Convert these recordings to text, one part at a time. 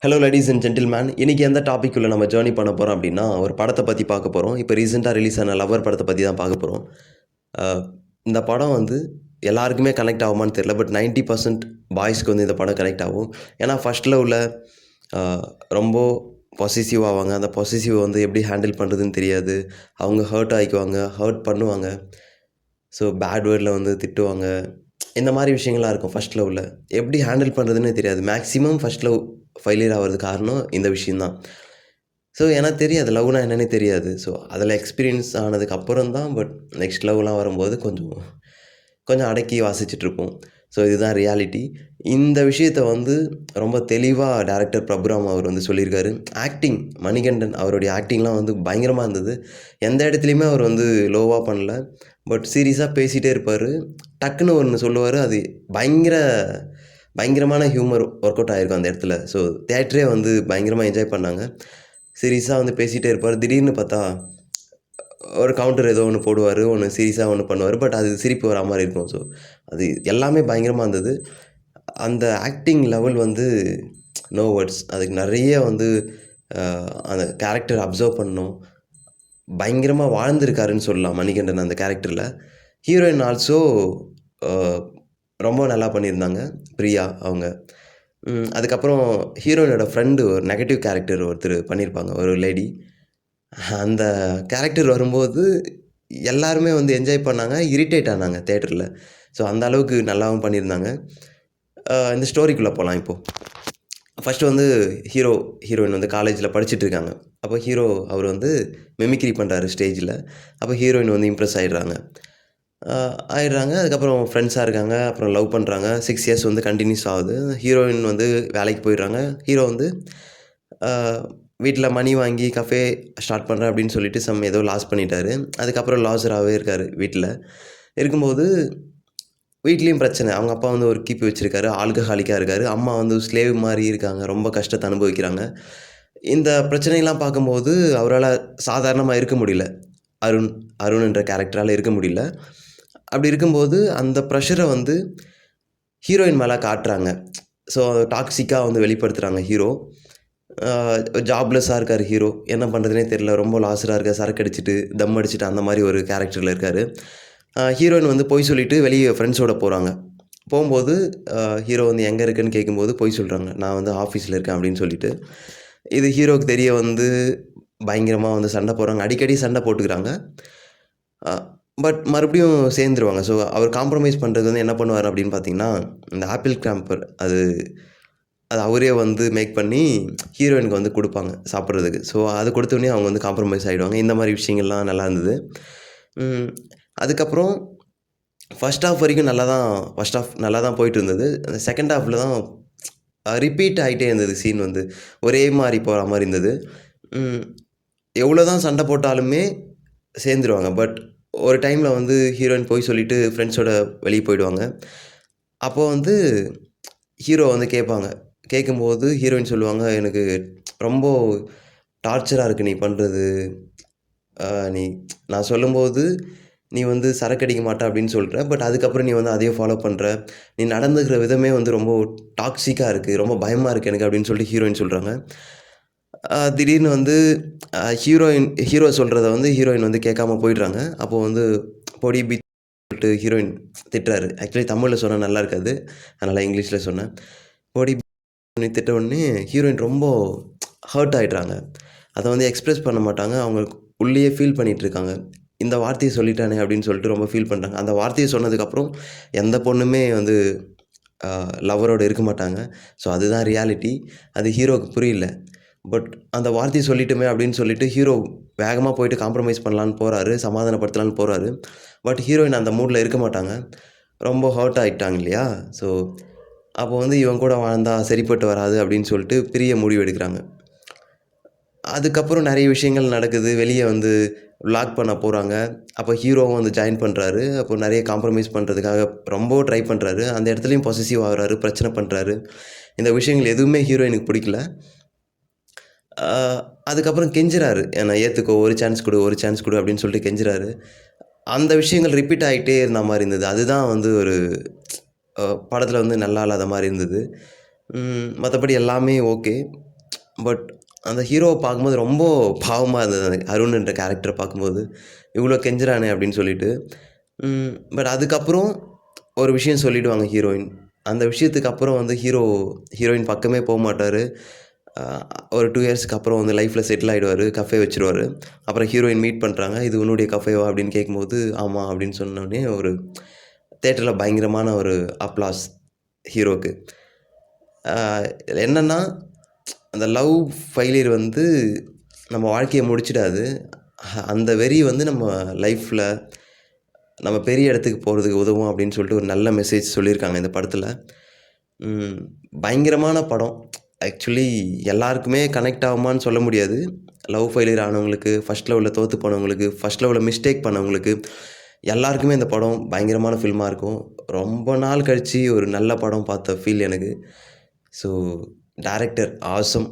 Hello ladies and gentleman. இன்றைக்கி எந்த டாபிக்குள்ளே நம்ம ஜேர்னி பண்ண போகிறோம் அப்படின்னா, ஒரு படத்தை பற்றி பார்க்க போகிறோம். இப்போ ரீசெண்டாக ரிலீஸ் ஆன லவ்வர் படத்தை பற்றி தான் பார்க்க போகிறோம். இந்த படம் வந்து எல்லாருக்குமே கனெக்ட் ஆகுமான்னு தெரியல. பட் 90% பாய்ஸ்க்கு வந்து இந்த படம் கனெக்ட் ஆகும். ஏன்னா ஃபர்ஸ்ட் லவ்வில் ரொம்ப பொசசிவ் ஆவாங்க. அந்த பொசசிவ் வந்து எப்படி ஹேண்டில் பண்ணுறதுன்னு தெரியாது. அவங்க ஹர்ட் ஆகிக்குவாங்க, ஹர்ட் பண்ணுவாங்க. ஸோ பேட் வேர்டில் வந்து திட்டுவாங்க. இந்த மாதிரி விஷயங்கள்லாம் இருக்கும் ஃபர்ஸ்ட் லவ்வில். எப்படி ஹேண்டில் பண்ணுறதுன்னே தெரியாது. மேக்ஸிமம் ஃபர்ஸ்ட் லவ் ஃபெயிலியர் ஆகிறதுக்கு காரணம் இந்த விஷயம் தான். ஸோ எனக்கு தெரியாது, லவ்னா என்னன்னே தெரியாது. ஸோ அதில் எக்ஸ்பீரியன்ஸ் ஆனதுக்கு அப்புறம் தான் நெக்ஸ்ட் லவ்லாம் வரும்போது கொஞ்சம் அடக்கி வாசிச்சுட்ருப்போம். ஸோ இதுதான் ரியாலிட்டி. இந்த விஷயத்த வந்து ரொம்ப தெளிவாக டைரக்டர் பிரபுராம் அவர் வந்து சொல்லியிருக்காரு. ஆக்டிங் மணிகண்டன் அவருடைய ஆக்டிங்லாம் வந்து பயங்கரமாக இருந்தது. எந்த இடத்துலையுமே அவர் வந்து லோவாக பண்ணல. பட் சீரியஸாக பேசிகிட்டே இருப்பார். டக்குன்னு ஒன்று சொல்லுவார். அது பயங்கரமான ஹியூமர் ஒர்க் அவுட் ஆகிருக்கும் அந்த இடத்துல. ஸோ தியேட்டரே வந்து பயங்கரமாக என்ஜாய் பண்ணாங்க. சீரியஸாக வந்து பேசிகிட்டே இருப்பார். திடீர்னு பார்த்தா ஒரு கவுண்டர் ஏதோ ஒன்று போடுவார், ஒன்று சீரியஸாக ஒன்று பண்ணுவார். பட் அது சிரிப்பு வரா மாதிரி இருக்கும். ஸோ அது எல்லாமே பயங்கரமாக இருந்தது. அந்த ஆக்டிங் லெவல் வந்து நோ வேர்ட்ஸ். அதுக்கு நிறைய வந்து அந்த கேரக்டர் அப்சர்வ் பண்ணணும். பயங்கரமாக வாழ்ந்திருக்காருன்னு சொல்லலாம் மணிகண்டன் அந்த கேரக்டரில். ஹீரோயின் ஆல்சோ ரொம்ப நல்லா பண்ணியிருந்தாங்க, பிரியா அவங்க. அதுக்கப்புறம் ஹீரோயினோட ஃப்ரெண்டு ஒரு நெகட்டிவ் கேரக்டர் ஒருத்தர் பண்ணியிருப்பாங்க, ஒரு லேடி. அந்த கேரக்டர் வரும்போது எல்லாருமே வந்து என்ஜாய் பண்ணாங்க, இரிட்டேட் ஆனாங்க தியேட்டரில். ஸோ அந்த அளவுக்கு நல்லாவும் பண்ணியிருந்தாங்க. இந்த ஸ்டோரிக்குள்ளே போகலாம் இப்போது. ஃபஸ்ட்டு வந்து ஹீரோயின் வந்து காலேஜில் படிச்சுட்டு இருக்காங்க. அப்போ அவர் வந்து மிமிக்ரி பண்ணுறாரு ஸ்டேஜில். அப்போ ஹீரோயின் வந்து இம்ப்ரெஸ் ஆகிடுறாங்க. அதுக்கப்புறம் ஃப்ரெண்ட்ஸாக இருக்காங்க. அப்புறம் லவ் பண்ணுறாங்க. 6 இயர்ஸ் வந்து கண்டினியூஸ் ஆகுது. ஹீரோயின் வந்து வேலைக்கு போயிடுறாங்க. ஹீரோ வந்து வீட்டில் மணி வாங்கி கஃபே ஸ்டார்ட் பண்ணுறேன் அப்படின்னு சொல்லிட்டு ஏதோ லாஸ் பண்ணிட்டாரு. அதுக்கப்புறம் லாஸராகவே இருக்கார் வீட்டில். இருக்கும்போது வீட்லேயும் பிரச்சனை. அவங்க அப்பா வந்து ஒரு கீப்பு வச்சுருக்காரு, ஆல்கஹாலிக்காக இருக்கார். அம்மா வந்து ஸ்லேவ் மாதிரி இருக்காங்க, ரொம்ப கஷ்டத்தை அனுபவிக்கிறாங்க. இந்த பிரச்சனைலாம் பார்க்கும்போது அவரால் சாதாரணமாக இருக்க முடியல. அருண்ன்ற கேரக்டரால் இருக்க முடியல. அப்படி இருக்கும்போது அந்த ப்ரெஷரை வந்து ஹீரோயின் மேலே காட்டுறாங்க. ஸோ டாக்ஸிக்காக வந்து வெளிப்படுத்துகிறாங்க ஹீரோ. ஜாப்லெஸ்ஸாக இருக்கார் ஹீரோ. என்ன பண்ணுறதுனே தெரியல. ரொம்ப லாஸராக இருக்கார். சரக்கு அடிச்சுட்டு, தம் அடிச்சுட்டு அந்த மாதிரி ஒரு கேரக்டரில் இருக்கார். ஹீரோயின் வந்து பொய் சொல்லிவிட்டு வெளியே ஃப்ரெண்ட்ஸோடு போகிறாங்க. போகும்போது ஹீரோ வந்து எங்கே இருக்குன்னு கேட்கும்போது பொய் சொல்கிறாங்க. நான் வந்து ஆஃபீஸில் இருக்கேன் அப்படின்னு சொல்லிட்டு. இது ஹீரோவுக்கு தெரிய வந்து பயங்கரமாக வந்து சண்டை போடுறாங்க. அடிக்கடி சண்டை போட்டுக்கிறாங்க. பட் மறுபடியும் சேர்ந்துருவாங்க. ஸோ அவர் காம்ப்ரமைஸ் பண்ணுறது வந்து என்ன பண்ணுவார் அப்படின்னு பார்த்தீங்கன்னா, இந்த ஆப்பிள் கிராம்பர் அது அவரே வந்து மேக் பண்ணி ஹீரோயினுக்கு வந்து கொடுப்பாங்க சாப்பிட்றதுக்கு. ஸோ அது கொடுத்தோடனே அவங்க வந்து காம்ப்ரமைஸ் ஆகிடுவாங்க. இந்த மாதிரி விஷயங்கள்லாம் நல்லா இருந்தது. அதுக்கப்புறம் ஃபர்ஸ்ட் ஹாஃப் வரைக்கும் நல்லா தான் போயிட்டு இருந்தது. அந்த செகண்ட் ஹாஃபில் தான் ரிப்பீட் ஆகிட்டே இருந்தது. சீன் வந்து ஒரே மாதிரி போகிற மாதிரி இருந்தது. எவ்வளோ தான் சண்டை போட்டாலுமே சேர்ந்துருவாங்க. பட் ஒரு டைமில் வந்து ஹீரோயின் போய் சொல்லிவிட்டு ஃப்ரெண்ட்ஸோட வெளியே போயிடுவாங்க. அப்போது வந்து ஹீரோ வந்து கேட்கும்போது ஹீரோயின் சொல்லுவாங்க, எனக்கு ரொம்ப டார்ச்சராக இருக்குது நீ பண்ணுறது. நான் சொல்லும்போது நீ வந்து சரக்கு அடிக்க மாட்டே அப்படின்னு சொல்கிற. பட் அதுக்கப்புறம் நீ வந்து அதையே ஃபாலோ பண்ணுற. நீ நடந்துக்கிற விதமே வந்து ரொம்ப டாக்ஸிக்காக இருக்குது, ரொம்ப பயமாக இருக்குது எனக்கு அப்படின்னு சொல்லிட்டு ஹீரோயின் சொல்கிறாங்க. திடீர்னு வந்து ஹீரோ சொல்கிறத வந்து ஹீரோயின் வந்து கேட்காம போயிடுறாங்க. அப்போது வந்து பொடி பீச் சொல்லிட்டு ஹீரோயின் திட்டுறாரு. ஆக்சுவலி தமிழில் சொன்னால் நல்லா இருக்காது, அதனால் இங்கிலீஷில் சொன்னேன். பொடி திட்ட உடனே ஹீரோயின் ரொம்ப ஹர்ட் ஆகிடுறாங்க. அதை வந்து எக்ஸ்ப்ரெஸ் பண்ண மாட்டாங்க. அவங்க உள்ளேயே ஃபீல் பண்ணிகிட்ருக்காங்க. இந்த வார்த்தையை சொல்லிட்டானே அப்படின்னு சொல்லிட்டு ரொம்ப ஃபீல் பண்ணுறாங்க. அந்த வார்த்தையை சொன்னதுக்கப்புறம் எந்த பொண்ணுமே வந்து லவ்வரோடு இருக்க மாட்டாங்க. ஸோ அதுதான் ரியாலிட்டி. அது ஹீரோவுக்கு புரியல. பட் அந்த வார்த்தையை சொல்லிட்டோமே அப்படின்னு சொல்லிட்டு ஹீரோ வேகமாக போயிட்டு காம்ப்ரமைஸ் பண்ணலான்னு போகிறாரு, சமாதானப்படுத்தலான்னு போகிறாரு. பட் ஹீரோயின் அந்த மூடில் இருக்க மாட்டாங்க. ரொம்ப ஹர்ட் ஆகிட்டாங்க இல்லையா? ஸோ அப்போ வந்து இவன் கூட வாழ்ந்தால் சரிப்பட்டு வராது அப்படின்னு சொல்லிட்டு பிரிய முடிவு எடுக்கிறாங்க. அதுக்கப்புறம் நிறைய விஷயங்கள் நடக்குது. வெளியே வந்து வ்ளாக் பண்ண போகிறாங்க. அப்போ ஹீரோவும் வந்து ஜாயின் பண்ணுறாரு. அப்போ நிறைய காம்ப்ரமைஸ் பண்ணுறதுக்காக ரொம்ப ட்ரை பண்ணுறாரு. அந்த இடத்துலையும் பொசசிவ் ஆகுறாரு, பிரச்சனை பண்ணுறாரு. இந்த விஷயங்கள் எதுவுமே ஹீரோயினுக்கு பிடிக்கல. அதுக்கப்புறம் கெஞ்சுறாரு, என்னை ஏற்றுக்கோ, ஒரு சான்ஸ் கொடு அப்படின்னு சொல்லிட்டு கெஞ்சுறாரு. அந்த விஷயங்கள் ரிப்பீட் ஆகிட்டே இருந்த மாதிரி இருந்தது. அதுதான் வந்து ஒரு படத்தில் வந்து நல்லா இல்லாத மாதிரி இருந்தது. மற்றபடி எல்லாமே ஓகே. பட் அந்த ஹீரோவை பார்க்கும்போது ரொம்ப பாவமாக இருந்தது எனக்கு அருண்ன்ற கேரக்டரை பார்க்கும்போது. இவ்வளோ கெஞ்சுறானே அப்படின்னு சொல்லிட்டு. பட் அதுக்கப்புறம் ஒரு விஷயம் சொல்லிடுவாங்க ஹீரோயின். அந்த விஷயத்துக்கு அப்புறம் வந்து ஹீரோயின் பக்கமே போமாட்டாரு. ஒரு 2 இயர்ஸ்க்கு அப்புறம் வந்து லைஃப்பில் செட்டில் ஆகிடுவாரு. கஃபே வச்சுருவாரு. அப்புறம் ஹீரோயின் மீட் பண்ணுறாங்க. "இது உன்னுடைய கஃபேவா?" அப்படின்னு கேட்கும்போது, "ஆமா" அப்படின்னு சொன்னோனே ஒரு தியேட்டரில் பயங்கரமான ஒரு அப்ளாஸ் ஹீரோக்கு. என்னன்னா, அந்த லவ் ஃபெயிலியர் வந்து நம்ம வாழ்க்கைய முடிச்சிடாது. அந்த வெறி வந்து நம்ம லைஃப்பில் நம்ம பெரிய இடத்துக்கு போறதுக்கு உதவும் அப்படின்னு சொல்லிட்டு ஒரு நல்ல மெசேஜ் சொல்லியிருக்காங்க இந்த படத்துல. பயங்கரமான படம். ஆக்சுவலி எல்லாருக்குமே கனெக்ட் ஆகுமான்னு சொல்ல முடியாது. லவ் ஃபெயிலியர் ஆனவங்களுக்கு, ஃபர்ஸ்ட் லவ்ல தோத்து போனவங்களுக்கு, ஃபர்ஸ்ட் லவ்ல மிஸ்டேக் பண்ணவங்களுக்கு, எல்லாருக்குமே இந்த படம் பயங்கரமான ஃபில்மா இருக்கும். ரொம்ப நாள் கழிச்சு ஒரு நல்ல படம் பார்த்த ஃபீல் எனக்கு. So director awesome.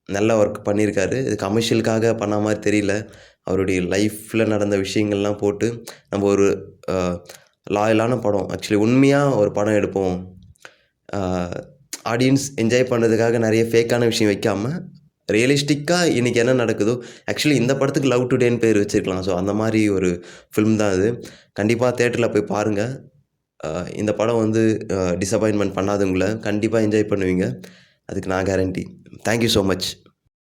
நல்ல ஒர்க் பண்ணியிருக்காரு. இது கமர்ஷியலுக்காக பண்ண மாரி தெரியல. அவருடைய லைஃப்ல நடந்த விஷயங்கள்லாம் போட்டு, நம்ம ஒரு அ லாயலான படம். ஆக்சுவலி உண்மையா ஒரு படம் எடுப்போம். அ ஆடியன்ஸ் என்ஜாய் பண்ணுறதுக்காக நெறைய ஃபேக்கான விஷயம் வைக்காம, ரியலிஸ்டிக்கா இன்னைக்கு என்ன நடக்குதோ ஆக்சுவலி இந்த படத்துக்கு லவ் டுடேன்னு பேர் வச்சிருக்கலாம். ஸோ அந்த மாரி ஒரு ஃபில்ம் தான் இது. கண்டிப்பா தியேட்டர்ல போய் பாருங்க. அ இந்த படம் வந்து டிசப்பாயின்ட்மென்ட் பண்ணாது உங்கள. கண்டிப்பா என்ஜாய் பண்ணுவீங்க. அதுக்கு நான் guarantee. Thank you so much.